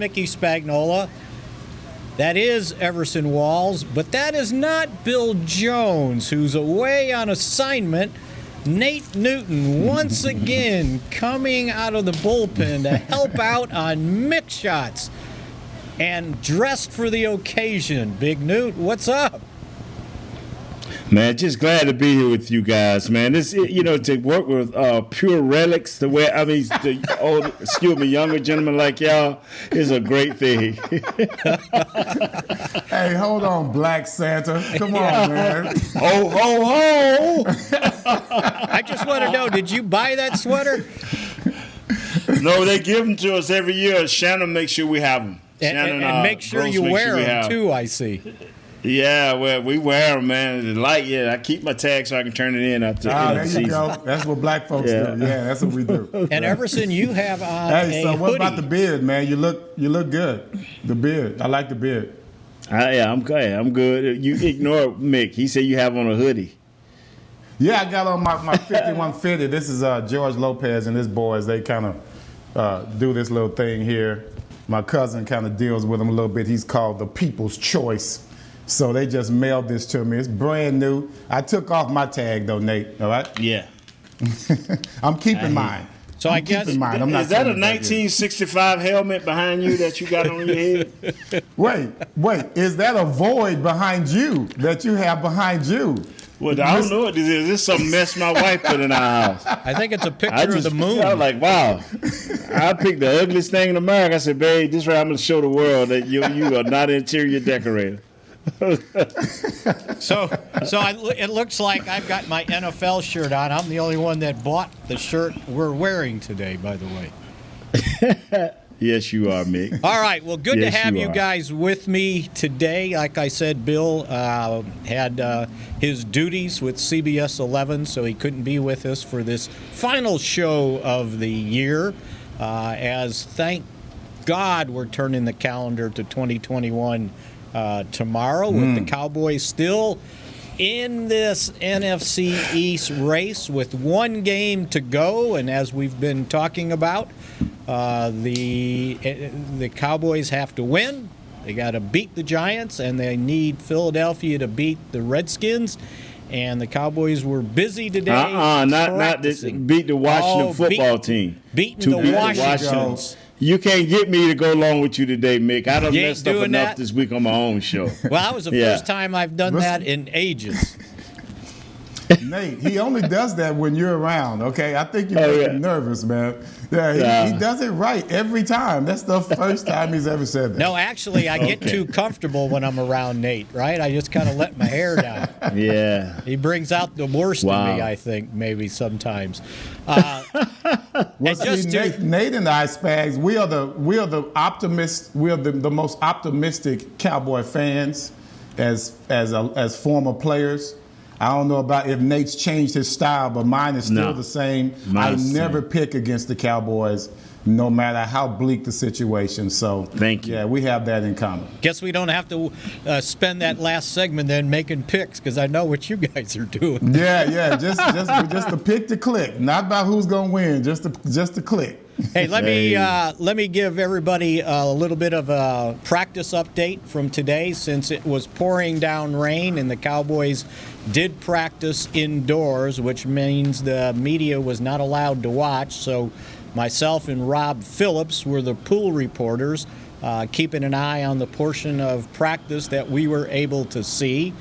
Mickey Spagnola. That is Everson Walls, but that is not Bill Jones, who's away on assignment. Nate Newton once again coming out of the bullpen to help out on Mick shots and dressed for the occasion. Big Newt, what's up? Man, just glad to be here with you guys, man. This, to work with pure relics, younger gentlemen like y'all is a great thing. Hey, hold on, Black Santa. Come on, man. Ho, ho, ho. I just want to know, did you buy that sweater? No, they give them to us every year. Shannon makes sure we have them. And make sure you wear them, too, I see. Yeah, well, we wear them, man. The light, I keep my tag so I can turn it in after there you go. That's what black folks do. Yeah, that's what we do. And Everson, you have on Hey, so what hoodie. about the beard, man? You look good. The beard. I like the beard. I'm good. You ignore Mick. He said you have on a hoodie. Yeah, I got on my 5150. This is George Lopez and his boys. They kind of do this little thing here. My cousin kind of deals with him a little bit. He's called the People's Choice. So they just mailed this to me. It's brand new. I took off my tag, though, Nate. All right? Yeah. I'm keeping mine. So I guess, is that a 1965 helmet behind you that you got on your head? Wait. Is that a void behind you that you have behind you? Well, I don't know what this is. This is some mess my wife put in our house. I think it's a picture of the moon. I was like, wow. I picked the ugliest thing in America. I said, babe, this is where I'm going to show the world that you are not an interior decorator. It looks like I've got my NFL shirt on. I'm the only one that bought the shirt we're wearing today, by the way. Yes, you are, Mick. All right. Well, good to have you guys with me today. Like I said, Bill had his duties with CBS 11, so he couldn't be with us for this final show of the year. As thank God we're turning the calendar to 2021 tomorrow with the Cowboys still in this NFC East race with one game to go. And as we've been talking about, the Cowboys have to win. They got to beat the Giants, and they need Philadelphia to beat the Redskins. And the Cowboys were busy today. Not beat the Washington football team. Beating the Washingtons. You can't get me to go along with you today, Mick. I done messed up enough this week on my own show. Well, that was the first time I've done that in ages. Nate, he only does that when you're around, okay? I think you're making nervous, man. He does it right every time. That's the first time he's ever said that. No, actually, I get too comfortable when I'm around Nate, right? I just kind of let my hair down. Yeah. He brings out the worst in me, I think, maybe sometimes. Well, see, Nate and I, Spags, we are the optimists. We are the most optimistic Cowboy fans as former players. I don't know about if Nate's changed his style, but mine is still the same. I never pick against the Cowboys, no matter how bleak the situation. So, thank you. Yeah, we have that in common. Guess we don't have to spend that last segment then making picks, because I know what you guys are doing. Yeah, just to pick to click, not about who's gonna win, just to click. Hey, let me give everybody a little bit of a practice update from today, since it was pouring down rain and the Cowboys did practice indoors, which means the media was not allowed to watch. So myself and Rob Phillips were the pool reporters, keeping an eye on the portion of practice that we were able to see.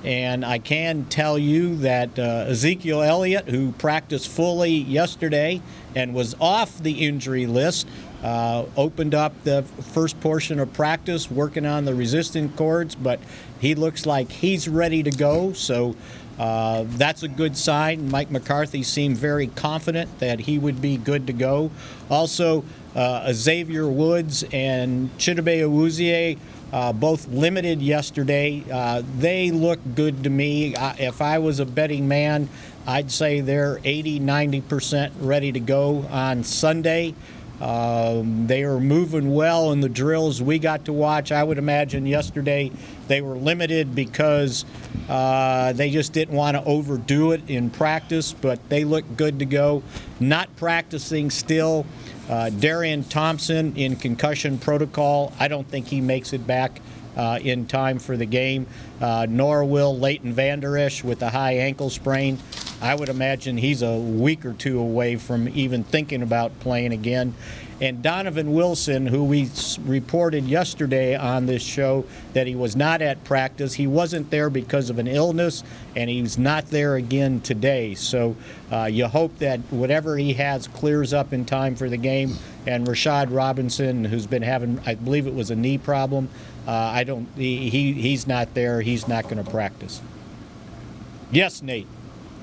And I can tell you that Ezekiel Elliott, who practiced fully yesterday and was off the injury list, opened up the first portion of practice working on the resistant cords, but he looks like he's ready to go. So that's a good sign. Mike McCarthy seemed very confident that he would be good to go. Also, Xavier Woods and Chidobe Awuzie, both limited yesterday. They look good to me. If I was a betting man, I'd say they're 80-90% ready to go on Sunday. They are moving well in the drills we got to watch. I would imagine yesterday they were limited because they just didn't want to overdo it in practice, but they look good to go. Not practicing still. Darian Thompson in concussion protocol. I don't think he makes it back in time for the game. Nor will Leighton Vander Esch with a high ankle sprain. I would imagine he's a week or two away from even thinking about playing again. And Donovan Wilson, who we reported yesterday on this show that he was not at practice. He wasn't there because of an illness, and he's not there again today. So you hope that whatever he has clears up in time for the game. And Rashad Robinson, who's been having, I believe it was a knee problem, he's not there. He's not going to practice. Yes, Nate.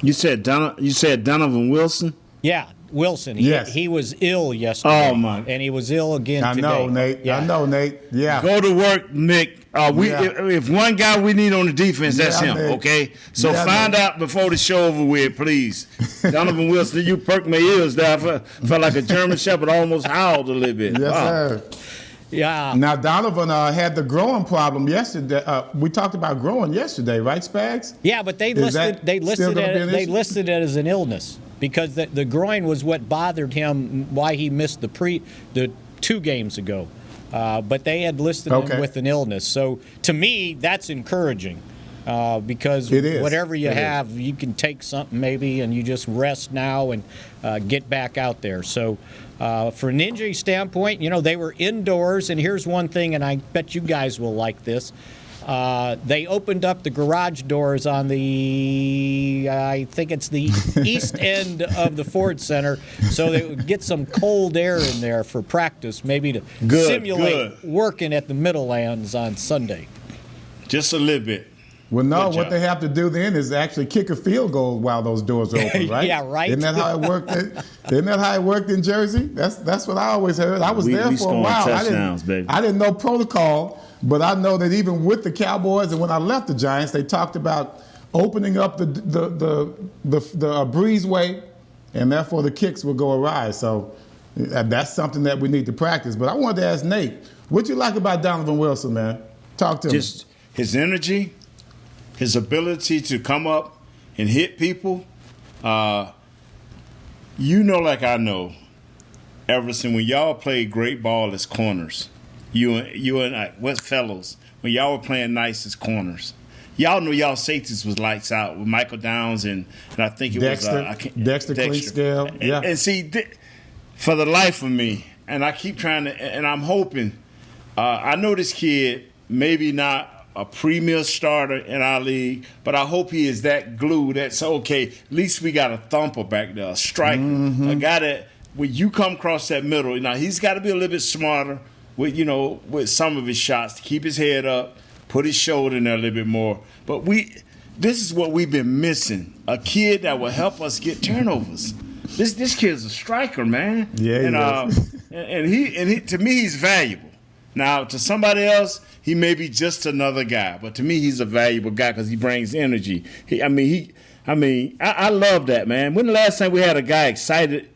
You said Donovan Wilson? Yeah, Wilson. Yes. He was ill yesterday. Oh, my. And he was ill again today. I know, Nate. Yeah. I know, Nate. Yeah. Go to work, Mick. If one guy we need on the defense, that's him, Nate. okay? So find Nate. out before the show over with, please. Donovan Wilson, you perked my ears there. I felt like a German Shepherd, almost howled a little bit. Yes, Wow. sir. Yeah. Now, Donovan had the growing problem yesterday. We talked about growing yesterday, right, Spags? Yeah, but they listed it as an illness because the groin was what bothered him, why he missed the 2 games ago. But they had listed him with an illness. So to me, that's encouraging because whatever you have, you can take something maybe and you just rest now and get back out there. So for an injury standpoint, they were indoors. And here's one thing, and I bet you guys will like this. They opened up the garage doors on I think it's the east end of the Ford Center, so they would get some cold air in there for practice, maybe to simulate working at the Middlelands on Sunday. Just a little bit. Well, no, what they have to do then is actually kick a field goal while those doors are open, right? Yeah, right. Isn't that how it worked? Isn't that how it worked in Jersey? That's what I always heard. I was there for a while. I didn't know protocol, but I know that even with the Cowboys and when I left the Giants, they talked about opening up the breezeway, and therefore the kicks would go awry. So that's something that we need to practice. But I wanted to ask Nate, what you like about Donovan Wilson, man? Talk to me. Just his energy. His ability to come up and hit people, like I know, Everson, when y'all played great ball as corners, you and I, West Fellows, when y'all were playing nice as corners, y'all know y'all safeties was lights out with Michael Downs and I think it Dexter Cleescale. Yeah. And see, for the life of me, and I keep trying to, and I'm hoping, I know this kid maybe not a premier starter in our league, but I hope he is that glue that's okay. At least we got a thumper back there, a striker, a guy that when you come across that middle, now he's got to be a little bit smarter with some of his shots to keep his head up, put his shoulder in there a little bit more. But this is what we've been missing: a kid that will help us get turnovers. This kid's a striker, man. Yeah, and he to me he's valuable. Now to somebody else, he may be just another guy, but to me, he's a valuable guy because he brings energy. I love that, man. When the last time we had a guy excited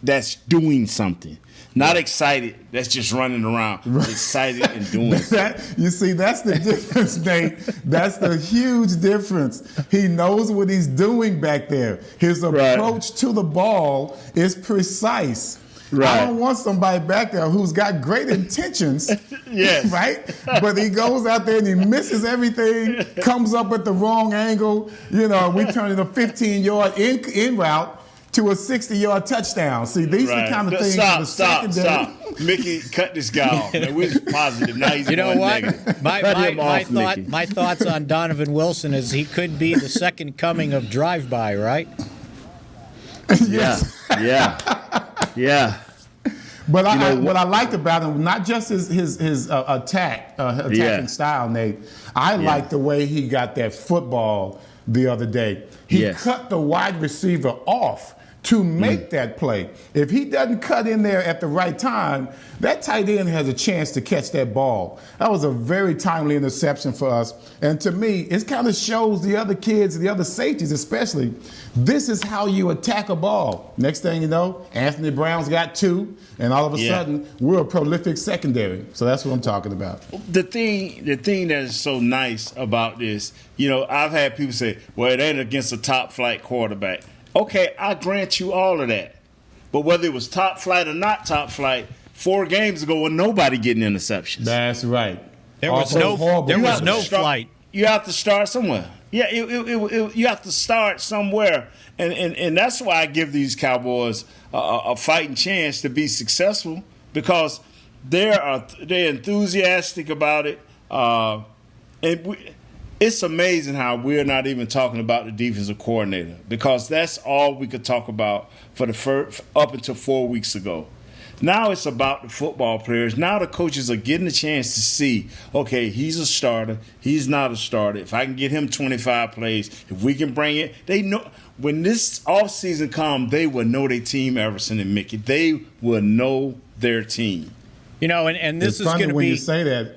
that's doing something? Not excited that's just running around. Excited and doing something. You see, that's the difference, Nate. That's the huge difference. He knows what he's doing back there. His approach to the ball is precise. Right. I don't want somebody back there who's got great intentions, yes, right? But he goes out there and he misses everything, comes up at the wrong angle. We turn it a 15-yard in route to a 60-yard touchdown. See, these are the kind of things. Stop. Mickey, cut this guy off. Man, we're positive. Now he's going negative. My thoughts on Donovan Wilson is he could be the second coming of drive-by, right? Yeah. But what I liked about him, not just his attacking style, Nate. I liked the way he got that football the other day. He cut the wide receiver off to make that play. If he doesn't cut in there at the right time, that tight end has a chance to catch that ball. That was a very timely interception for us. And to me, it kind of shows the other kids, the other safeties especially, this is how you attack a ball. Next thing you know, Anthony Brown's got 2, and all of a sudden, we're a prolific secondary. So that's what I'm talking about. The thing that is so nice about this, I've had people say, well, it ain't against a top-flight quarterback. Okay, I grant you all of that. But whether it was top flight or not top flight, 4 games ago, was nobody getting interceptions. That's right. There was no flight. You have to start somewhere. Yeah, you have to start somewhere. And that's why I give these Cowboys a fighting chance to be successful, because they're enthusiastic about it. It's amazing how we're not even talking about the defensive coordinator, because that's all we could talk about for the up until 4 weeks ago. Now it's about the football players. Now the coaches are getting a chance to see, okay, he's a starter, he's not a starter. If I can get him 25 plays, if we can bring it, they know when this offseason comes, they will know their team, Everson and Mickey. They will know their team. And this is going to be. When you say that.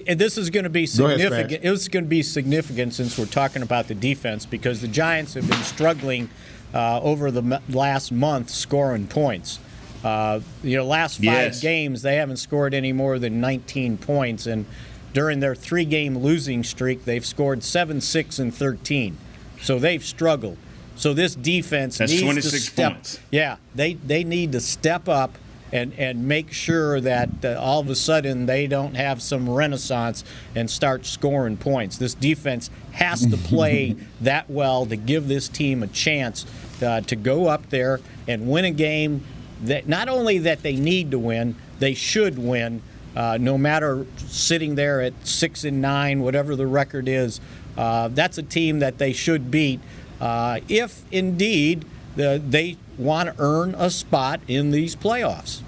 And this is going to be significant. It's going to be significant since we're talking about the defense, because the Giants have been struggling over the last month scoring points. Last 5 games, they haven't scored any more than 19 points. And during their 3-game losing streak, they've scored 7, 6, and 13. So they've struggled. So this defense needs 26 to step. Points. Yeah, they need to step up and make sure that all of a sudden they don't have some renaissance and start scoring points. This defense has to play that well to give this team a chance to go up there and win a game that not only that they need to win, they should win, no matter sitting there at 6-9, whatever the record is. That's a team that they should beat if indeed they want to earn a spot in these playoffs.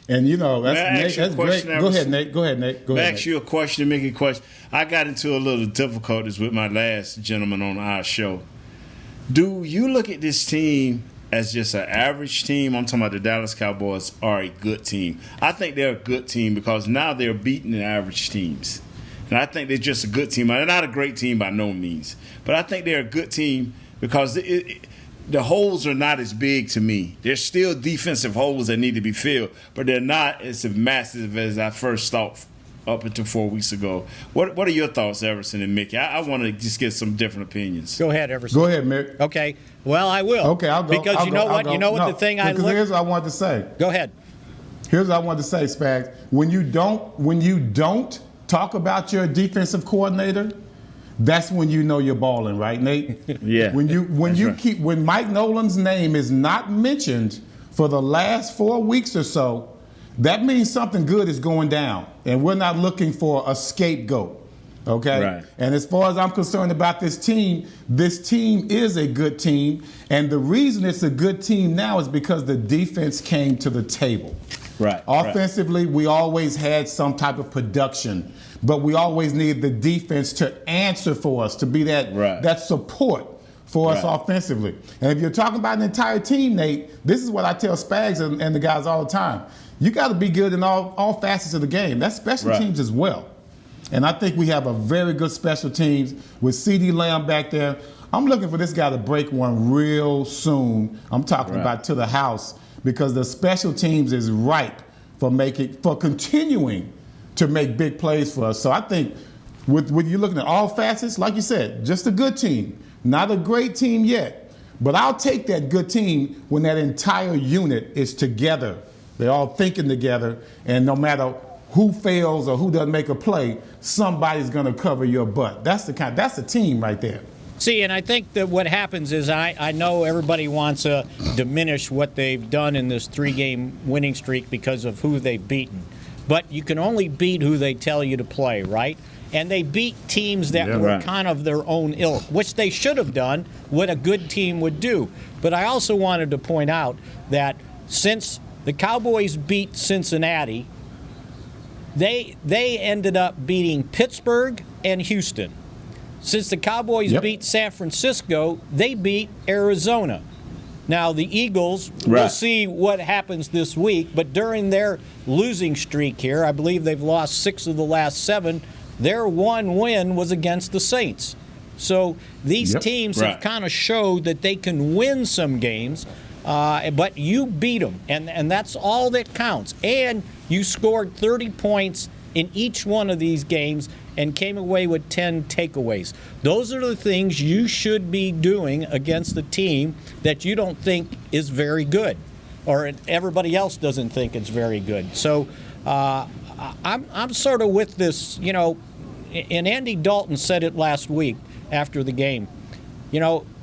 And that's great. Go ahead, Nate. I'll ask you a question, make a question. I got into a little difficulties with my last gentleman on our show. Do you look at this team as just an average team? I'm talking about the Dallas Cowboys are a good team. I think they're a good team because now they're beating the average teams. And I think they're just a good team. They're not a great team by no means. But I think they're a good team because the holes are not as big to me. There's still defensive holes that need to be filled, but they're not as massive as I first thought up until 4 weeks ago. What are your thoughts, Everson and Mickey? I want to just get some different opinions. Go ahead, Everson. Go ahead, Mick. Okay. Well, I will. Okay, I'll go. Because you know what the thing I look. Here's what I wanted to say. Go ahead. Here's what I wanted to say, Spags. When you don't talk about your defensive coordinator, that's when you know you're balling, right, Nate? Yeah. When Mike Nolan's name is not mentioned for the last 4 weeks or so, that means something good is going down, and we're not looking for a scapegoat. Okay? Right. And as far as I'm concerned about this team is a good team, and the reason it's a good team now is because the defense came to the table. Right. Offensively, we always had some type of production, but we always needed the defense to answer for us, to be that support for us offensively. And if you're talking about an entire team, Nate, this is what I tell Spags and the guys all the time. You got to be good in all facets of the game. That's special teams as well. And I think we have a very good special teams with CeeDee Lamb back there. I'm looking for this guy to break one real soon. I'm talking about to the house, because the special teams is ripe for continuing to make big plays for us. So I think with you looking at all facets, like you said, just a good team. Not a great team yet, but I'll take that good team when that entire unit is together. They're all thinking together, and no matter who fails or who doesn't make a play, somebody's going to cover your butt. That's the team right there. See, and I think that what happens is I know everybody wants to diminish what they've done in this 3-game winning streak because of who they've beaten. But you can only beat who they tell you to play, right? And they beat teams that were kind of their own ilk, which they should have done, what a good team would do. But I also wanted to point out that since the Cowboys beat Cincinnati, they ended up beating Pittsburgh and Houston. Since the Cowboys beat San Francisco, they beat Arizona. Now, the Eagles, we'll see what happens this week, but during their losing streak here, I believe they've lost 6 of the last 7, their one win was against the Saints. So these teams have kind of showed that they can win some games, but you beat them, and that's all that counts. And you scored 30 points in each one of these games and came away with 10 takeaways. Those are the things you should be doing against a team that you don't think is very good, or everybody else doesn't think it's very good. So I'm sort of with this, and Andy Dalton said it last week after the game.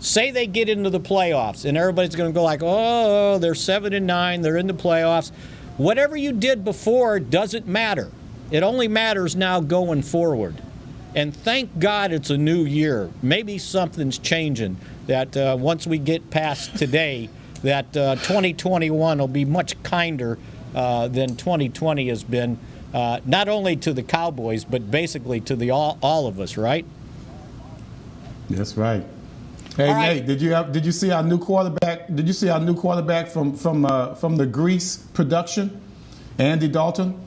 Say they get into the playoffs, and everybody's going to go like, oh, they're 7-9, they're in the playoffs. Whatever you did before doesn't matter. It only matters now going forward. And thank God it's a new year. Maybe something's changing, that once we get past today, that 2021 will be much kinder than 2020 has been, not only to the Cowboys, but basically to all of us, right? That's right. Hey, Nate, did you see our new quarterback? Did you see our new quarterback from the Grease production? Andy Dalton.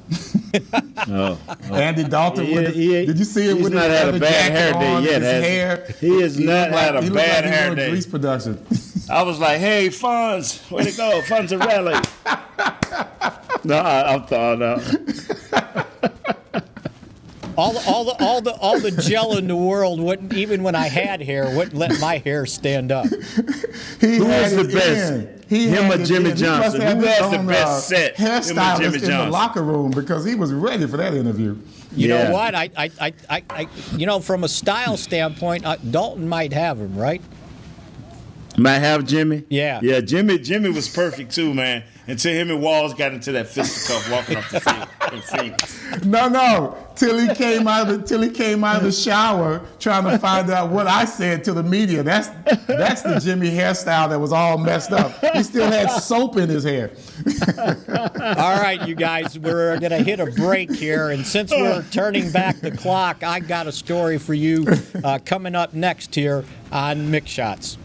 Andy Dalton. Did you see it with his leather jacket on, his hair? He has not had a bad hair day. Grease production. I was like, hey, Fonz, way to go, Fonzarelli. No, I'm thawed out. All the gel in the world wouldn't, even when I had hair, wouldn't let my hair stand up. Who was the best? Him or Jimmy Johnson? Who has the best set? Hairstylist in the locker room, because he was ready for that interview. You know what? I from a style standpoint, Dalton might have him, right? Might have Jimmy? Yeah. Yeah, Jimmy was perfect too, man. Until him and Walls got into that fisticuff walking off the field in Phoenix. No. Till he came out of the shower trying to find out what I said to the media. That's the Jimmy hairstyle that was all messed up. He still had soap in his hair. All right, you guys, we're going to hit a break here. And since we're turning back the clock, I got a story for you coming up next here on Mick Shots.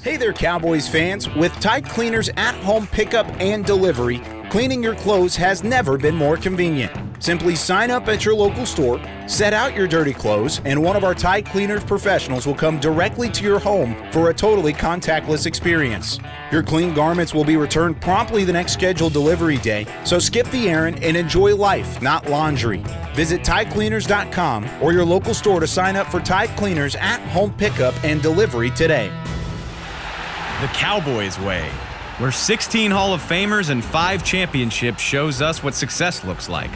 Hey there, Cowboys fans. With Tide Cleaners at-home pickup and delivery, cleaning your clothes has never been more convenient. Simply sign up at your local store, set out your dirty clothes, and one of our Tide Cleaners professionals will come directly to your home for a totally contactless experience. Your clean garments will be returned promptly the next scheduled delivery day, so skip the errand and enjoy life, not laundry. Visit TideCleaners.com or your local store to sign up for Tide Cleaners at-home pickup and delivery today. The Cowboys way, where 16 Hall of Famers and 5 championships shows us what success looks like.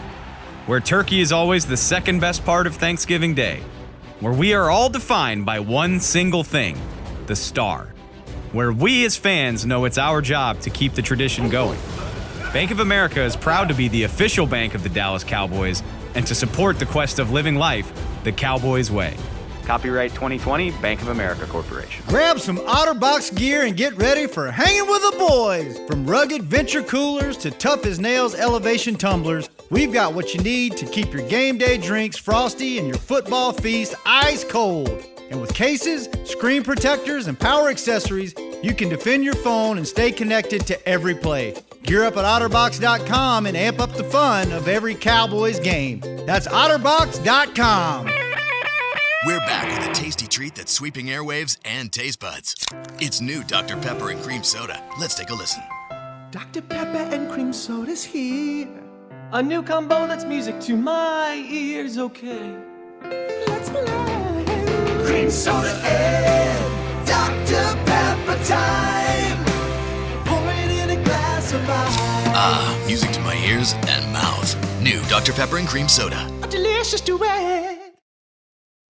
Where turkey is always the second best part of Thanksgiving Day. Where we are all defined by one single thing, the star. Where we as fans know it's our job to keep the tradition going. Bank of America is proud to be the official bank of the Dallas Cowboys and to support the quest of living life the Cowboys way. Copyright 2020, Bank of America Corporation. Grab some OtterBox gear and get ready for hanging with the boys. From rugged venture coolers to tough as nails elevation tumblers, we've got what you need to keep your game day drinks frosty and your football feast ice cold. And with cases, screen protectors, and power accessories, you can defend your phone and stay connected to every play. Gear up at OtterBox.com and amp up the fun of every Cowboys game. That's OtterBox.com. We're back with a tasty treat that's sweeping airwaves and taste buds. It's new Dr. Pepper and Cream Soda. Let's take a listen. Dr. Pepper and Cream Soda's here. A new combo that's music to my ears, okay. Let's play. Cream Soda and Dr. Pepper time. Pour it in a glass of ice. Ah, music to my ears and mouth. New Dr. Pepper and Cream Soda. A delicious duet.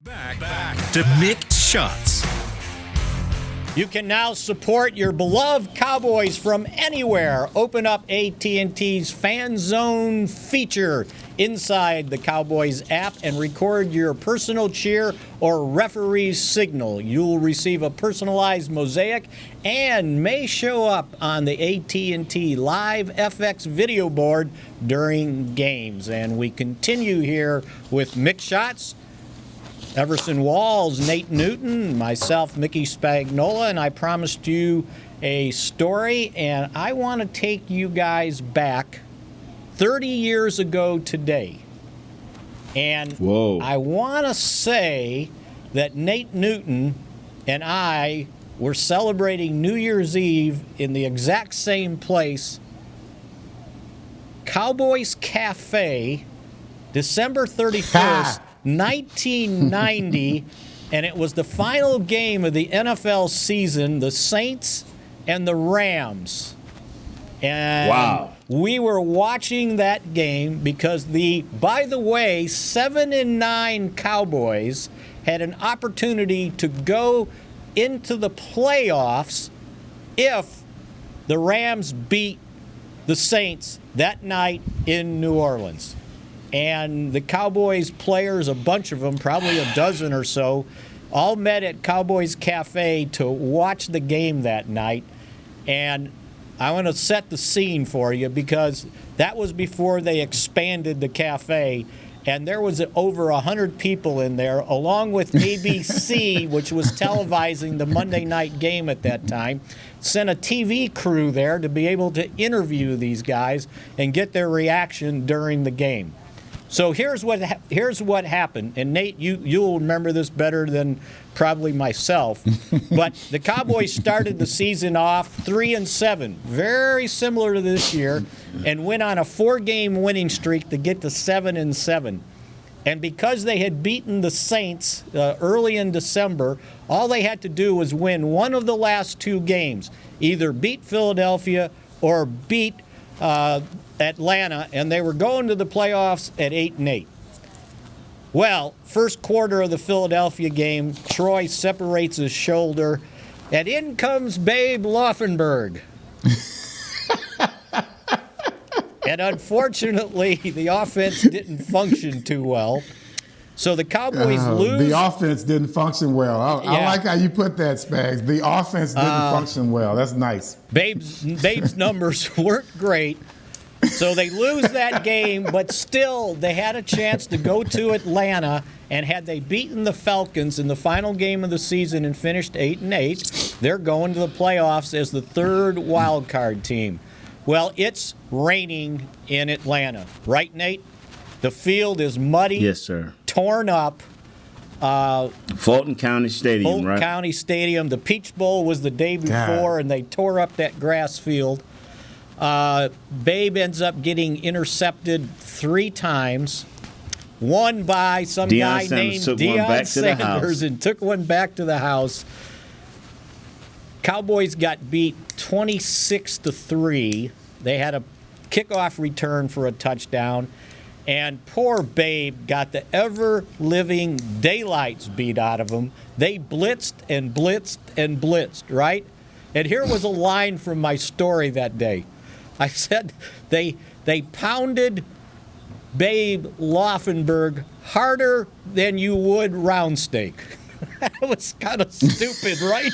Back to Mick Shots. You can now support your beloved Cowboys from anywhere. Open up AT&T's Fan Zone feature inside the Cowboys app and record your personal cheer or referee's signal. You'll receive a personalized mosaic and may show up on the AT&T Live FX video board during games. And we continue here with Mick Shots. Everson Walls, Nate Newton, myself, Mickey Spagnola, and I promised you a story, and I want to take you guys back 30 years ago today. And Whoa. I want to say that Nate Newton and I were celebrating New Year's Eve in the exact same place, Cowboys Cafe, December 31st, 1990, and it was the final game of the NFL season, the Saints and the Rams. And wow. We were watching that game because by the way, 7-9 Cowboys had an opportunity to go into the playoffs if the Rams beat the Saints that night in New Orleans. And the Cowboys players, a bunch of them, probably a dozen or so, all met at Cowboys Cafe to watch the game that night. And I want to set the scene for you because that was before they expanded the cafe. And there was over 100 people in there, along with ABC, which was televising the Monday night game at that time, sent a TV crew there to be able to interview these guys and get their reaction during the game. So here's what happened, and Nate, you'll remember this better than probably myself. But the Cowboys started the season off 3-7, very similar to this year, and went on a 4-game winning streak to get to 7-7. And because they had beaten the Saints early in December, all they had to do was win one of the last 2 games, either beat Philadelphia or beat Atlanta, and they were going to the playoffs at 8-8. Well, first quarter of the Philadelphia game, Troy separates his shoulder, and in comes Babe Laufenberg. And unfortunately, the offense didn't function too well. So the Cowboys lose. The offense didn't function well. I like how you put that, Spags. The offense didn't function well. That's nice. Babe's numbers weren't great. So they lose that game, but still they had a chance to go to Atlanta, and had they beaten the Falcons in the final game of the season and finished 8-8, they're going to the playoffs as the 3rd wild card team. Well, it's raining in Atlanta, right, Nate? The field is muddy. Yes, sir. Torn up. Fulton County Stadium, Fulton right? County Stadium. The Peach Bowl was the day before, and they tore up that grass field. Babe ends up getting intercepted 3 times. One by some guy named Deion Sanders, and took one back to the house. Cowboys got beat 26-3. They had a kickoff return for a touchdown. And poor Babe got the ever-living daylights beat out of him. They blitzed and blitzed and blitzed, right? And here was a line from my story that day. I said they pounded Babe Laufenberg harder than you would round steak. That was kind of stupid, right?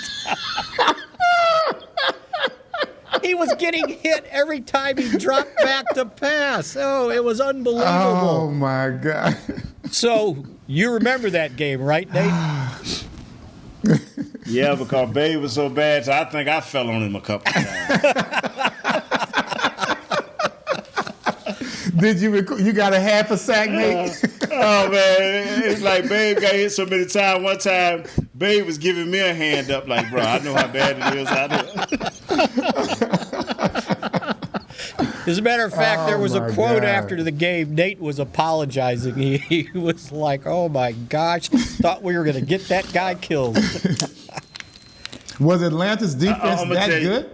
He was getting hit every time he dropped back to pass. Oh, it was unbelievable. Oh, my God. So you remember that game, right, Nate? Yeah, because Babe was so bad, so I think I fell on him a couple of times. Did you got a half a sack, Nate? Oh, man. It's like Babe got hit so many times. One time, Babe was giving me a hand up like, bro, I know how bad it is out there. As a matter of fact, there was a quote after the game. Nate was apologizing. He was like, oh, my gosh, thought we were going to get that guy killed. Was Atlanta's defense that good?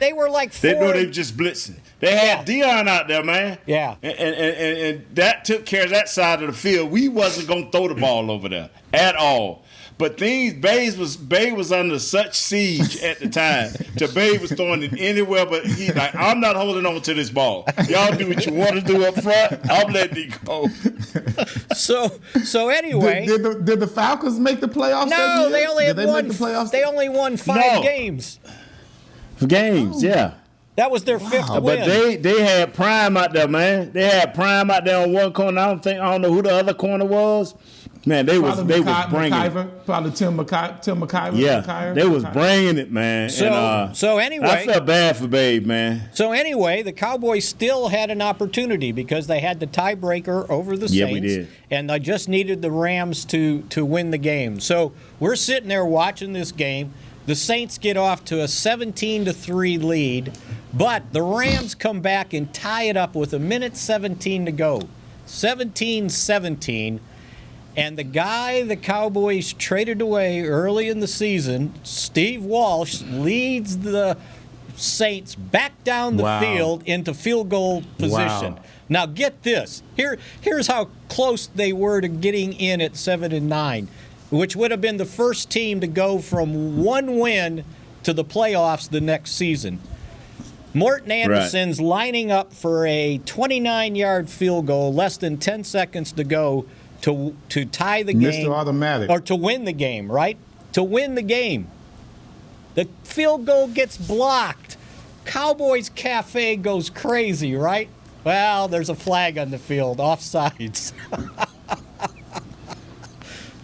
They were like 4. They were just blitzing. They had Deion out there, man. Yeah. And that took care of that side of the field. We wasn't going to throw the ball over there at all. But Babe was under such siege at the time. Babe was throwing it anywhere, but he's like, I'm not holding on to this ball. Y'all do what you want to do up front. I'm letting it go. So anyway, did the Falcons make the playoffs? No, they only They only won 5 games. Yeah. That was their 5th win. But they had Prime out there, man. They had Prime out there on one corner. I don't know who the other corner was. Man, they was bringing McIver, probably Tim McIver. Yeah, they was bringing it, man. So anyway, I felt bad for Babe, man. So anyway, the Cowboys still had an opportunity because they had the tiebreaker over the Saints. Yeah, we did. And they just needed the Rams to win the game. So we're sitting there watching this game. The Saints get off to a 17-3 lead, but the Rams come back and tie it up with 1:17 to go. 17-17. And the guy the Cowboys traded away early in the season, Steve Walsh, leads the Saints back down the field into field goal position. Wow. Now get this. Here's how close they were to getting in at 7-9, which would have been the first team to go from one win to the playoffs the next season. Morton Anderson's lining up for a 29-yard field goal, less than 10 seconds to go to tie the game. Mr. Automatic. Or to win the game, right? To win the game. The field goal gets blocked. Cowboys Cafe goes crazy, right? Well, there's a flag on the field, offsides.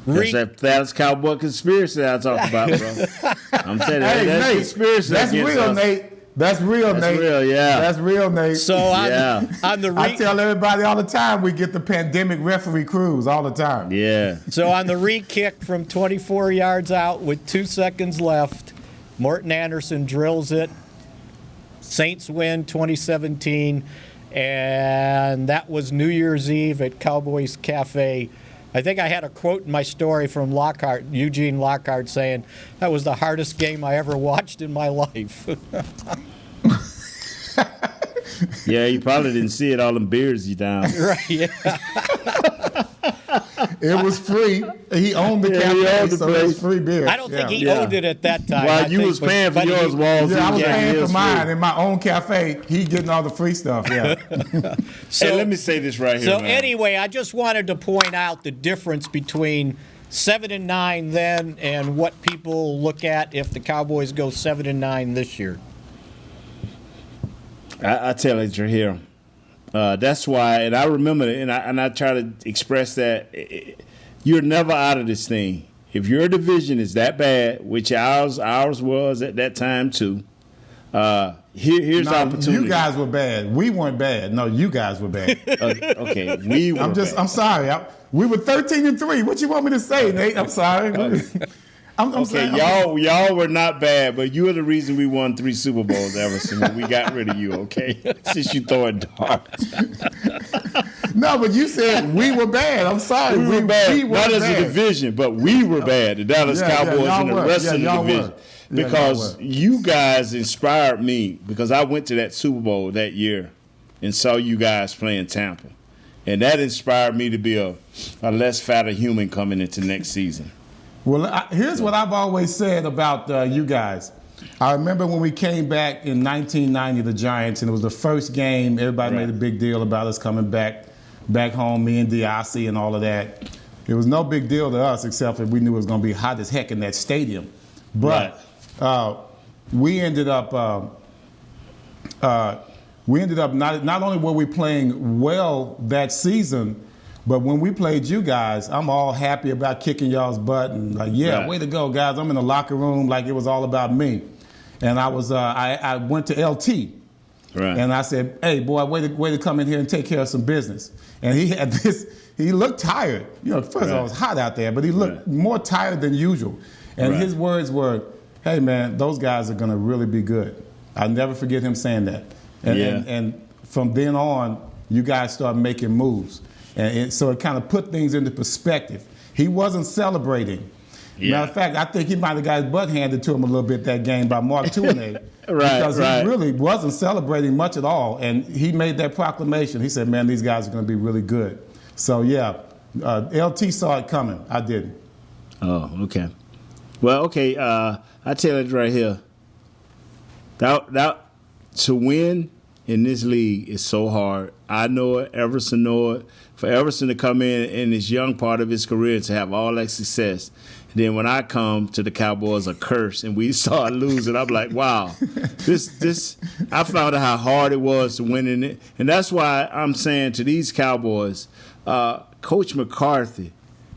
That's that Dallas Cowboy conspiracy that I talk about, bro. I'm telling you, Hey, that's Nate, conspiracy. that's real, us. Nate. That's real, Nate. That's real, yeah. That's real, Nate. So on the I tell everybody all the time we get the pandemic referee crews all the time. Yeah. So on the re-kick from 24 yards out with 2 seconds left, Morton Anderson drills it. Saints win 2017, and that was New Year's Eve at Cowboys Cafe. I think I had a quote in my story from Lockhart, Eugene Lockhart, saying, that was the hardest game I ever watched in my life. Yeah, you probably didn't see it, all them beers you down. Right, yeah. It was free. He owned the cafe, so it was free beer. I don't think he owned it at that time. While you was paying for yours, Walls. Yeah, I was paying for mine in my own cafe. He getting all the free stuff, yeah. So, hey, let me say this right here, So man. anyway, I just wanted to point out the difference between 7-9 then and what people look at if the Cowboys go 7-9 this year. I tell it, you're here. That's why, and I remember it, and I try to express that you're never out of this thing. If your division is that bad, which ours was at that time too, here's the opportunity. You guys were bad. We weren't bad. No, you guys were bad. Okay, we were bad. I'm sorry. We were 13-3. What you want me to say, Nate? I'm sorry. Y'all were not bad, but you are the reason we won 3 Super Bowls, Everson, when we got rid of you, okay? Since you throw it darts. No, but you said we were bad. I'm sorry. We were bad. Not as bad. a division, but we were bad. The Dallas Cowboys and the rest of the division. Because you guys inspired me, because I went to that Super Bowl that year and saw you guys playing Tampa. And that inspired me to be a less fatter human coming into next season. Well, here's what I've always said about you guys. I remember when we came back in 1990, the Giants, and it was the first game. Everybody made a big deal about us coming back home, me and Diassi and all of that. It was no big deal to us, except that we knew it was going to be hot as heck in that stadium. But we ended up not only were we playing well that season, but when we played you guys, I'm all happy about kicking y'all's butt and like, way to go, guys. I'm in the locker room like it was all about me. And I was, I went to LT. Right. And I said, hey, boy, way to come in here and take care of some business. And he had this, he looked tired. You know, first of all, it was hot out there, but he looked more tired than usual. And his words were, hey, man, those guys are going to really be good. I'll never forget him saying that. And from then on, you guys started making moves. And so it kind of put things into perspective. He wasn't celebrating. Matter of fact, I think he might have got his butt handed to him a little bit that game by Mark Tuinei. Because he really wasn't celebrating much at all. And he made that proclamation. He said, man, these guys are going to be really good. So, LT saw it coming. I didn't. Oh, okay. Well, okay, I tell it right here. That to win in this league is so hard. I know it. Everson know it. For Everson to come in this young part of his career to have all that success, and then when I come to the Cowboys a curse and we start losing, I'm like, wow, this. I found out how hard it was to win in it, and that's why I'm saying to these Cowboys, Coach McCarthy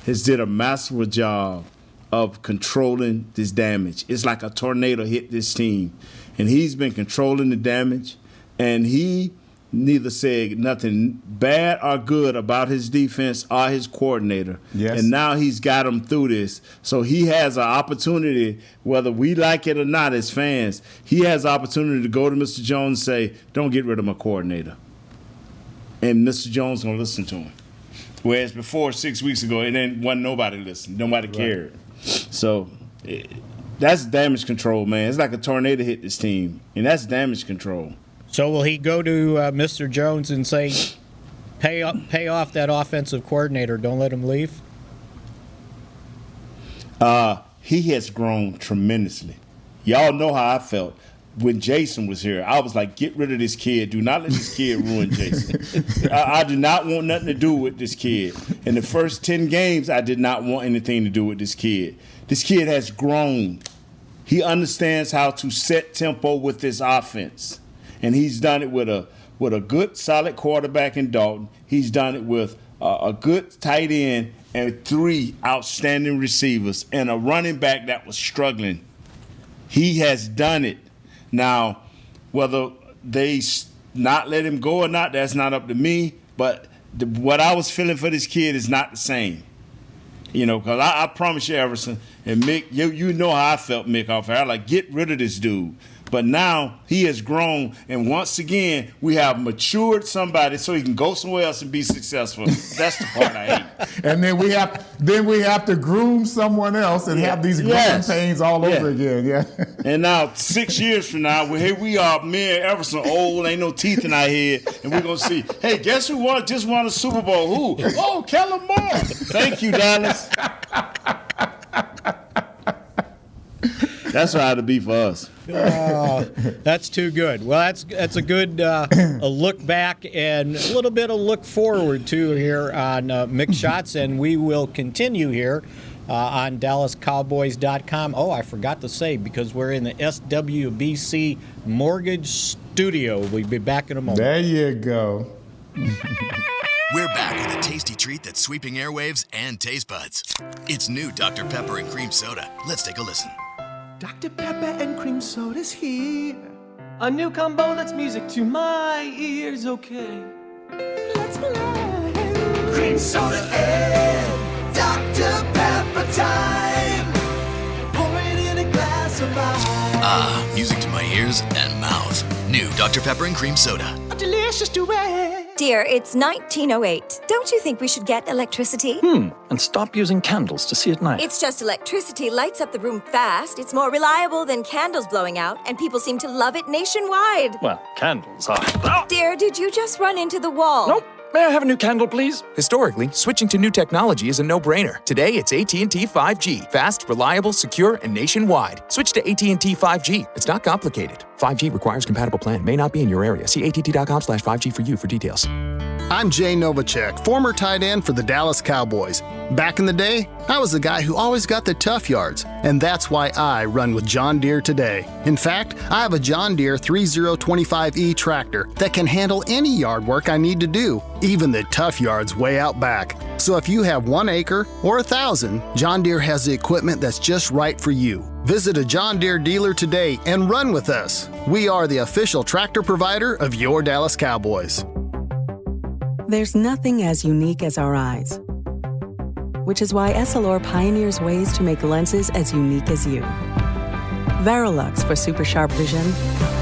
has did a masterful job of controlling this damage. It's like a tornado hit this team. And he's been controlling the damage, and he neither said nothing bad or good about his defense or his coordinator. Yes. And now he's got them through this. So he has an opportunity, whether we like it or not as fans, he has an opportunity to go to Mr. Jones and say, don't get rid of my coordinator. And Mr. Jones going to listen to him. Whereas before, 6 weeks ago, wasn't nobody listening. Nobody cared. So that's damage control, man. It's like a tornado hit this team, and that's damage control. So will he go to Mr. Jones and say, pay off that offensive coordinator, don't let him leave? He has grown tremendously. Y'all know how I felt when Jason was here. I was like, get rid of this kid. Do not let this kid ruin Jason. I do not want nothing to do with this kid. In the first 10 games, I did not want anything to do with this kid. This kid has grown. He understands how to set tempo with this offense. And he's done it with a good, solid quarterback in Dalton. He's done it with a good tight end and 3 outstanding receivers and a running back that was struggling. He has done it. Now, whether they not let him go or not, that's not up to me. But what I was feeling for this kid is not the same. You know, because I promise you, Everson and Mick, you know how I felt, Mick, off air. Like, get rid of this dude. But now he has grown, and once again, we have matured somebody so he can go somewhere else and be successful. That's the part I hate. And then we have to groom someone else and have these growing pains all over again. Yeah. And now 6 years from now, here we are, me and Everson, old, ain't no teeth in our head, and we're gonna see. Hey, guess who just won a Super Bowl? Who? Oh, Kellen Moore. Thank you, Dallas. That's how it'll be for us. That's too good. Well, that's a good a look back and a little bit of look forward to here on Mick Shots, and we will continue here on DallasCowboys.com. Oh, I forgot to say, because we're in the SWBC Mortgage Studio. We'll be back in a moment. There you go. We're back with a tasty treat that's sweeping airwaves and taste buds. It's new Dr. Pepper and Cream Soda. Let's take a listen. Dr. Pepper and cream soda's here. A new combo that's music to my ears, okay. Let's play. Cream soda and Dr. Pepper time. Pour it in a glass of ice. Ah, music to my ears and mouth. New Dr. Pepper and Cream Soda. A delicious duet. Dear, it's 1908. Don't you think we should get electricity? And stop using candles to see at night. It's just electricity lights up the room fast. It's more reliable than candles blowing out, and people seem to love it nationwide. Well, candles are... Dear, did you just run into the wall? Nope. May I have a new candle, please? Historically, switching to new technology is a no-brainer. Today, it's AT&T 5G. Fast, reliable, secure, and nationwide. Switch to AT&T 5G. It's not complicated. 5G requires compatible plan. May not be in your area. See att.com/5G for you for details. I'm Jay Novacek, former tight end for the Dallas Cowboys. Back in the day, I was the guy who always got the tough yards, and that's why I run with John Deere today. In fact, I have a John Deere 3025E tractor that can handle any yard work I need to do, even the tough yards way out back. So if you have 1 acre or 1,000, John Deere has the equipment that's just right for you. Visit a John Deere dealer today and run with us. We are the official tractor provider of your Dallas Cowboys. There's nothing as unique as our eyes, which is why Essilor pioneers ways to make lenses as unique as you. Verilux for super sharp vision,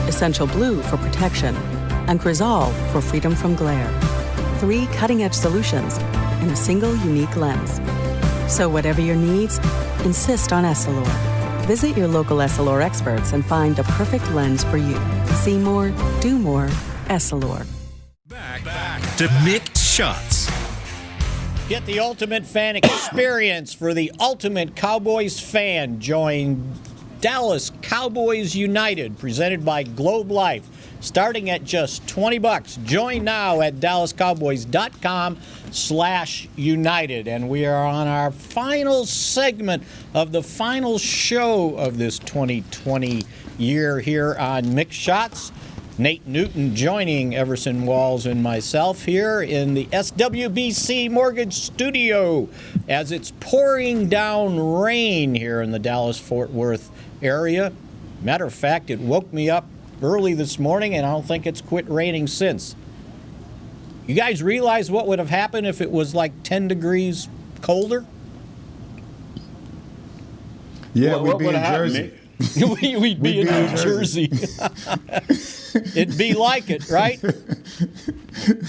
Essential Blue for protection, and Crizal for freedom from glare. 3 cutting-edge solutions in a single unique lens. So whatever your needs, insist on Essilor. Visit your local Essilor experts and find the perfect lens for you. See more, do more, Essilor. Back to Mick Shots. Get the ultimate fan experience for the ultimate Cowboys fan. Join Dallas Cowboys United, presented by Globe Life, starting at just $20. Join now at DallasCowboys.com/United. And we are on our final segment of the final show of this 2020 year here on Mick Shots. Nate Newton joining Everson Walls and myself here in the SWBC Mortgage Studio as it's pouring down rain here in the Dallas-Fort Worth area. Matter of fact, it woke me up early this morning, and I don't think it's quit raining since. You guys realize what would have happened if it was like 10 degrees colder? Yeah, we'd be in Jersey. We'd be in New Jersey. It'd be like it, right?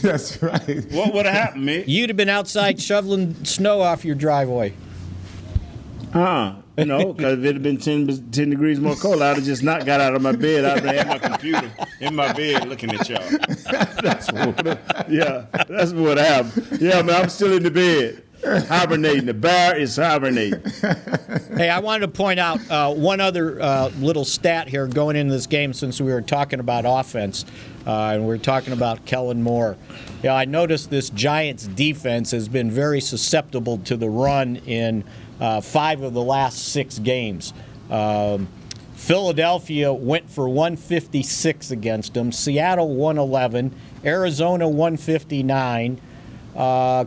That's right. What would have happened, Mick? You'd have been outside shoveling snow off your driveway. No, because if it had been 10 degrees more cold, I'd have just not got out of my bed. I'd have had my computer in my bed looking at y'all. That's what happened. Yeah, man, I'm still in the bed. Hibernating. The bear is hibernating. Hey, I wanted to point out one other little stat here going into this game since we were talking about offense and we were talking about Kellen Moore. I noticed this Giants defense has been very susceptible to the run in 5 of the last 6 games. Philadelphia went for 156 against them. Seattle 111. Arizona 159.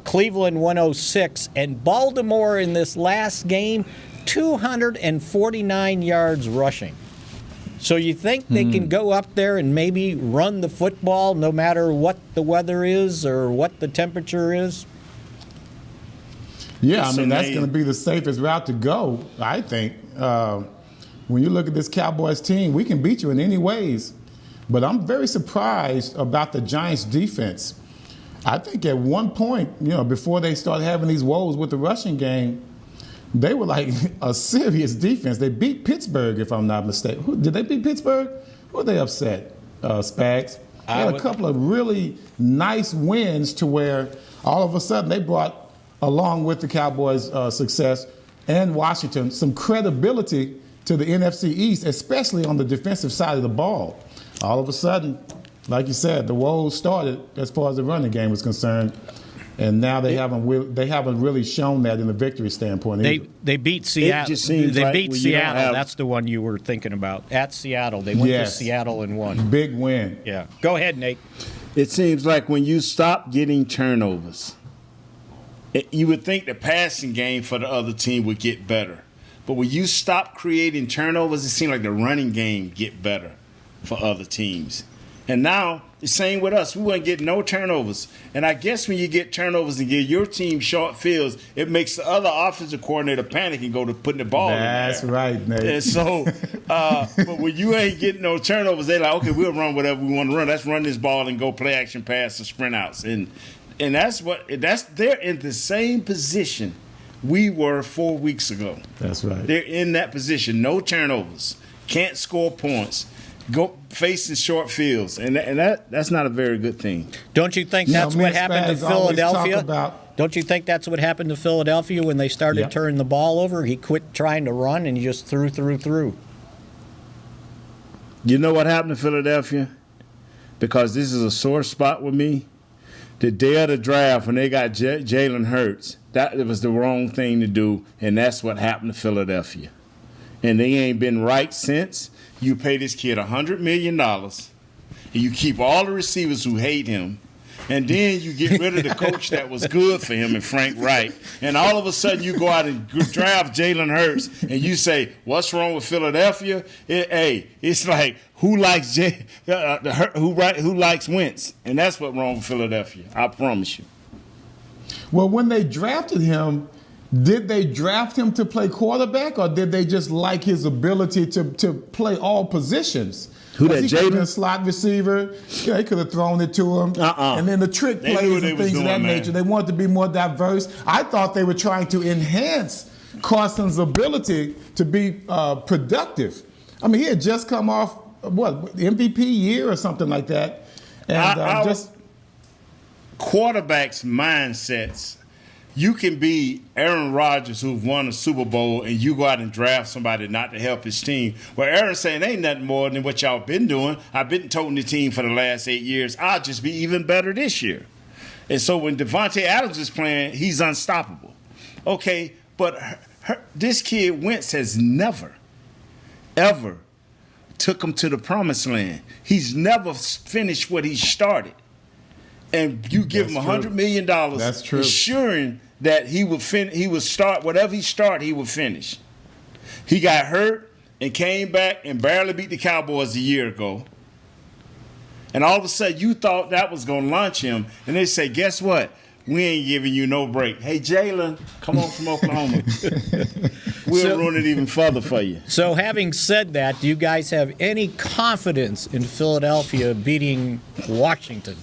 Cleveland 106, and Baltimore in this last game 249 yards rushing. So you think they can go up there and maybe run the football no matter what the weather is or what the temperature is? Yeah, I mean, that's going to be the safest route to go, I think. When you look at this Cowboys team, we can beat you in any ways. But I'm very surprised about the Giants' defense. I think at one point, before they started having these woes with the rushing game, they were like a serious defense. They beat Pittsburgh, if I'm not mistaken. Did they beat Pittsburgh? Who they upset? Spags. They had a couple of really nice wins to where all of a sudden they brought, along with the Cowboys' success and Washington, some credibility to the NFC East, especially on the defensive side of the ball. All of a sudden, like you said, the woes started as far as the running game was concerned, and now they haven't really shown that in the victory standpoint. They beat Seattle. It just seems they like beat Seattle. That's the one you were thinking about. At Seattle, they went to Seattle and won. Big win. Yeah. Go ahead, Nate. It seems like when you stop getting turnovers, you would think the passing game for the other team would get better, but when you stop creating turnovers, it seems like the running game get better for other teams. And now, the same with us. We wouldn't get no turnovers. And I guess when you get turnovers and give your team short fields, it makes the other offensive coordinator panic and go to putting the ball in there. That's right, Nate. And so, but when you ain't getting no turnovers, they're like, okay, we'll run whatever we want to run. Let's run this ball and go play action pass and sprint outs. And they're in the same position we were 4 weeks ago. That's right. They're in that position. No turnovers. Can't score points. Go facing short fields, and that's not a very good thing. Don't you think that's what happened to Philadelphia? Don't you think that's what happened to Philadelphia when they started turning the ball over? He quit trying to run, and he just threw. You know what happened to Philadelphia? Because this is a sore spot with me. The day of the draft, when they got Jalen Hurts, that was the wrong thing to do, and that's what happened to Philadelphia. And they ain't been right since. You pay this kid $100 million, and you keep all the receivers who hate him, and then you get rid of the coach that was good for him and Frank Wright, and all of a sudden you go out and draft Jalen Hurts, and you say, what's wrong with Philadelphia? It's like, who likes who likes Wentz? And that's what's wrong with Philadelphia, I promise you. Well, when they drafted him, did they draft him to play quarterback, or did they just like his ability to play all positions? Who that, Jalen? He could have been Jalen? a slot receiver. They could have thrown it to him. And then the trick plays and things of that nature. They wanted to be more diverse. I thought they were trying to enhance Carson's ability to be productive. I mean, he had just come off, MVP year or something like that. And just quarterbacks' mindsets. You can be Aaron Rodgers, who've won a Super Bowl, and you go out and draft somebody not to help his team. Well, Aaron's saying ain't nothing more than what y'all been doing. I've been toting the team for the last 8 years. I'll just be even better this year. And so when Devontae Adams is playing, he's unstoppable. Okay, but this kid Wentz has never, ever took him to the promised land. He's never finished what he started. And you give him $100 million, That's true. ensuring that he would start whatever he started, he would finish. He got hurt and came back and barely beat the Cowboys a year ago. And all of a sudden, you thought that was going to launch him. And they say, guess what? We ain't giving you no break. Hey, Jalen, come on from Oklahoma. We'll run it even further for you. So having said that, do you guys have any confidence in Philadelphia beating Washington?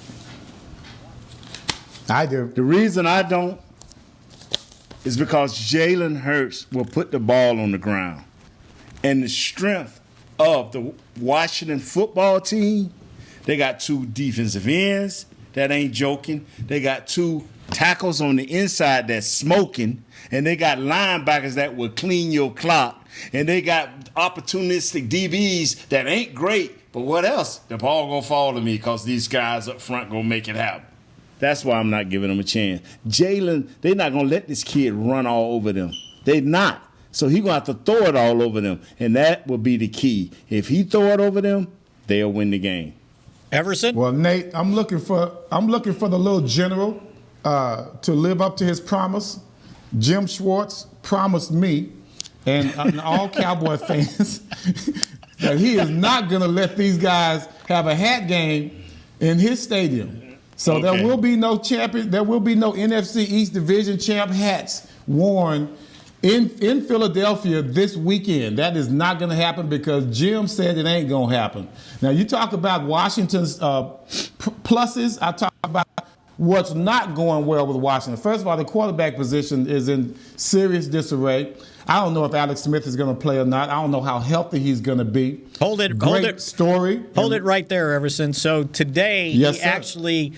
I do. The reason I don't is because Jalen Hurts will put the ball on the ground. And the strength of the Washington football team, they got 2 defensive ends that ain't joking. They got 2 tackles on the inside that's smoking. And they got linebackers that will clean your clock. And they got opportunistic DBs that ain't great. But what else? The ball gonna fall to me because these guys up front gonna make it happen. That's why I'm not giving them a chance. Jalen, they're not going to let this kid run all over them. They're not. So he's going to have to throw it all over them, and that will be the key. If he throw it over them, they'll win the game. Everson? Well, Nate, I'm looking for the little general to live up to his promise. Jim Schwartz promised me and all Cowboy fans that he is not going to let these guys have a hat game in his stadium. So there will be no champion. There will be no NFC East Division champ hats worn in Philadelphia this weekend. That is not going to happen because Jim said it ain't going to happen. Now you talk about Washington's pluses. I talk about what's not going well with Washington. First of all, the quarterback position is in serious disarray. I don't know if Alex Smith is going to play or not. I don't know how healthy he's going to be. Hold it right there, Everson. So today he actually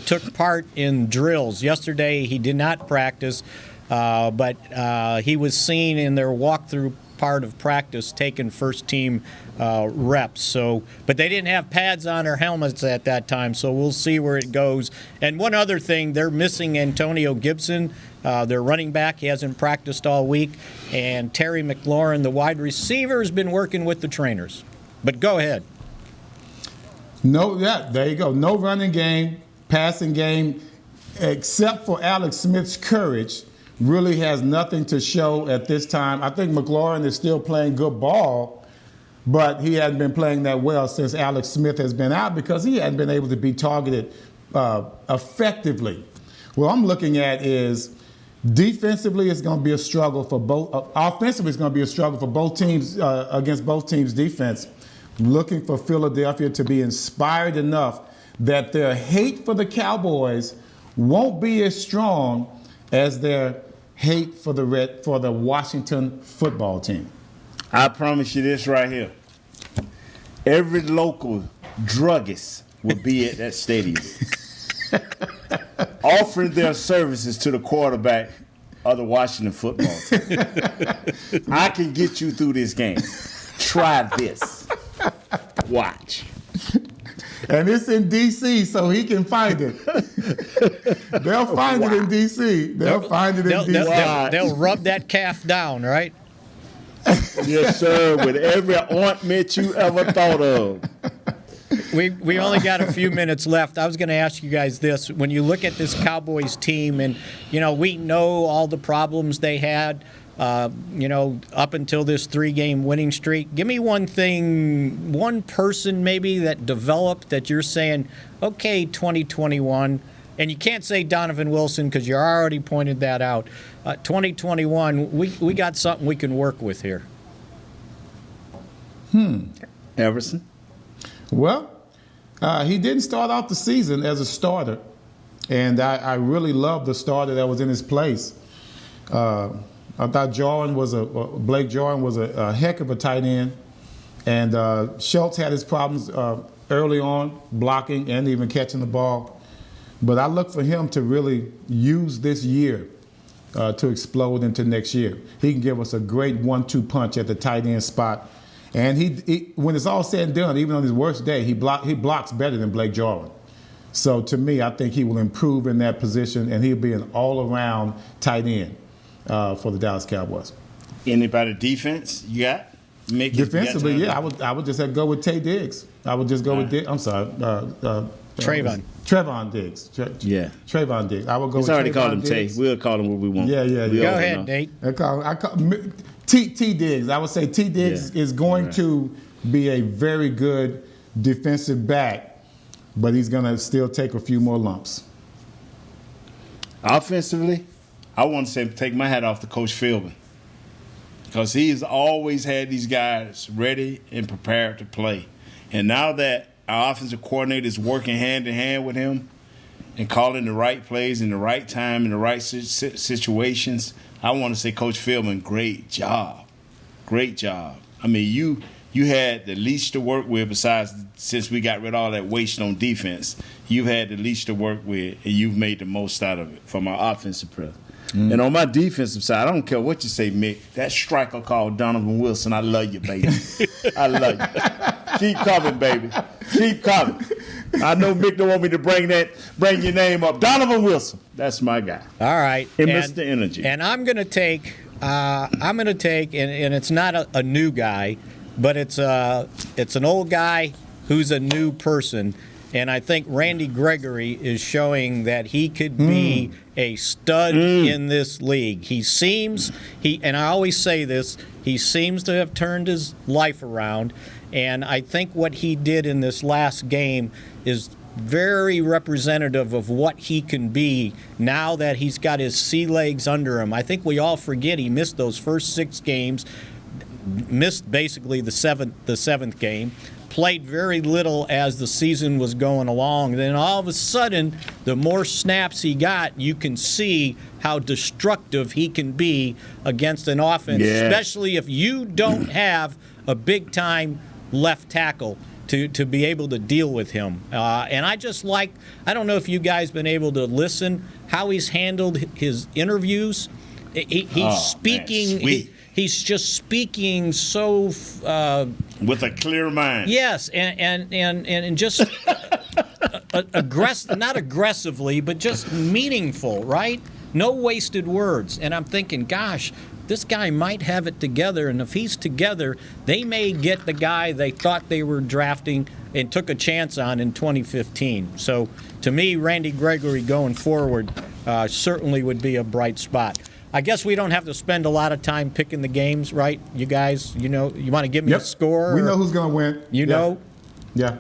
took part in drills. Yesterday he did not practice, but he was seen in their walkthrough part of practice taking first-team reps. So, but they didn't have pads on their helmets at that time, so we'll see where it goes. And one other thing, they're missing Antonio Gibson, their running back. He hasn't practiced all week. And Terry McLaurin, the wide receiver, has been working with the trainers. But go ahead. There you go. No running game, passing game, except for Alex Smith's courage. Really has nothing to show at this time. I think McLaurin is still playing good ball, but he hasn't been playing that well since Alex Smith has been out because he hadn't been able to be targeted effectively. What I'm looking at is defensively it's going to be a struggle for both. Offensively it's going to be a struggle for both teams against both teams' defense. Looking for Philadelphia to be inspired enough that their hate for the Cowboys won't be as strong as their hate for the Washington football team. I promise you this right here. Every local druggist will be at that stadium offering their services to the quarterback of the Washington football team. I can get you through this game. Try this. Watch. And it's in D.C., so he can find it. They'll find it in D.C. They'll find it in D.C. They'll rub that calf down, right? Yes, sir, with every ointment you ever thought of. We only got a few minutes left. I was going to ask you guys this. When you look at this Cowboys team, and, we know all the problems they had, up until this 3-game winning streak. Give me one thing, one person maybe that developed that you're saying, okay, 2021, and you can't say Donovan Wilson because you already pointed that out. 2021, we got something we can work with here. Everson? Well, he didn't start off the season as a starter, and I really love the starter that was in his place. I thought Blake Jordan was a heck of a tight end, and Schultz had his problems early on, blocking and even catching the ball. But I look for him to really use this year to explode into next year. He can give us a great 1-2 punch at the tight end spot. And he when it's all said and done, even on his worst day, he blocks better than Blake Jordan. So to me, I think he will improve in that position, and he'll be an all-around tight end for the Dallas Cowboys. Anybody defense you got? Mick, defensively, yeah, I would just have go with Tay Diggs. I would just go with Diggs. I'm sorry, Trayvon. Trayvon Diggs. Trayvon Diggs. I would go. He's with already Trayvon called him Diggs. Tay. We'll call him what we want. Yeah. Go ahead, Nate. I call T Diggs. I would say T Diggs is going to be a very good defensive back, but he's going to still take a few more lumps. Offensively, I want to say take my hat off to Coach Philbin, because he's always had these guys ready and prepared to play. And now that our offensive coordinator is working hand in hand with him and calling the right plays in the right time in the right situations, I want to say, Coach Philbin, great job. Great job. I mean, you had the least to work with besides, since we got rid of all that waste on defense, you've had the least to work with, and you've made the most out of it from our offensive play. And on my defensive side, I don't care what you say, Mick, that striker called Donovan Wilson, I love you, baby. I love you. Keep coming, baby. Keep coming. I know Mick don't want me to bring your name up. Donovan Wilson, that's my guy. All right. And Mr. Energy. And I'm going to take, and it's not a new guy, but it's an old guy who's a new person. And I think Randy Gregory is showing that he could be a stud in this league. And I always say this, he seems to have turned his life around. And I think what he did in this last game is very representative of what he can be now that he's got his sea legs under him. I think we all forget he missed those first 6 games, missed basically the seventh game. Played very little as the season was going along. Then all of a sudden, the more snaps he got, you can see how destructive he can be against an offense, especially if you don't have a big-time left tackle to be able to deal with him. And I don't know if you guys been able to listen how he's handled his interviews. He's speaking. Man, he's just speaking so with a clear mind. Yes, and just not aggressively, but just meaningful, right? No wasted words. And I'm thinking, gosh, this guy might have it together, and if he's together, they may get the guy they thought they were drafting and took a chance on in 2015. So to me, Randy Gregory going forward certainly would be a bright spot. I guess we don't have to spend a lot of time picking the games, right? You guys, you want to give me a score? We know who's going to win. You know? Yeah.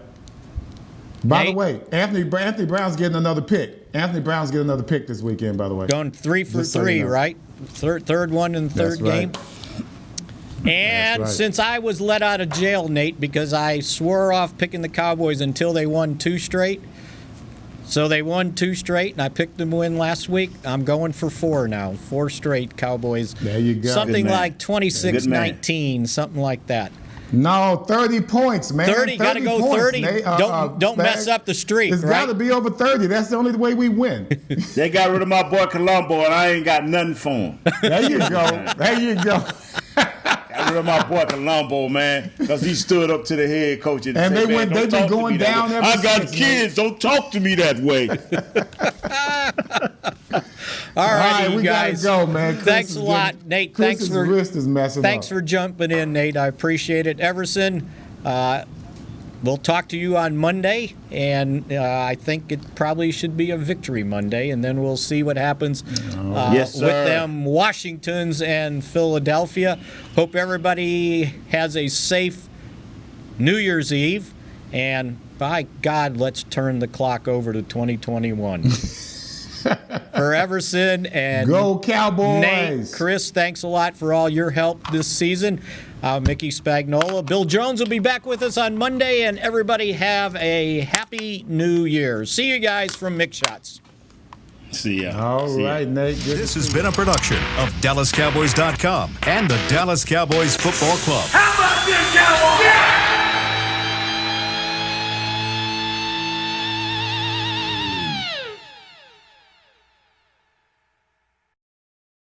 By the way, Anthony Brown's getting another pick. Anthony Brown's getting another pick this weekend, by the way. Going 3 for 3, right? Third one in the third game. And since I was let out of jail, Nate, because I swore off picking the Cowboys until they won 2 straight. So they won 2 straight, and I picked them to win last week. I'm going for 4 now. 4 straight Cowboys. There you go. Something like 26-19, something like that. No, 30 points, man. 30, got to go points, 30. Nate. Don't mess up the streak, It's got to be over 30. That's the only way we win. They got rid of my boy Colombo, and I ain't got nothing for him. There you go. There you go. Got rid of my boy Colombo, man, because he stood up to the head coach and said, they've been going down ever since. I got since, kids. Don't talk to me that way. All right, we guys. Gotta go, man. Thanks a lot, Nate. Chris's wrist is messing thanks up. for jumping in, Nate. I appreciate it. Everson, we'll talk to you on Monday, and I think it probably should be a victory Monday, and then we'll see what happens Yes, with them Washingtons and Philadelphia. Hope everybody has a safe New Year's Eve, and by God, let's turn the clock over to 2021. For Everson and Go Cowboys. Nate, Chris, thanks a lot for all your help this season. Mickey Spagnola. Bill Jones will be back with us on Monday, and everybody have a happy new year. See you guys from Mick Shots. See ya. All right, Nate. This has been a production of DallasCowboys.com and the Dallas Cowboys Football Club. How about this, Cowboys? Yeah!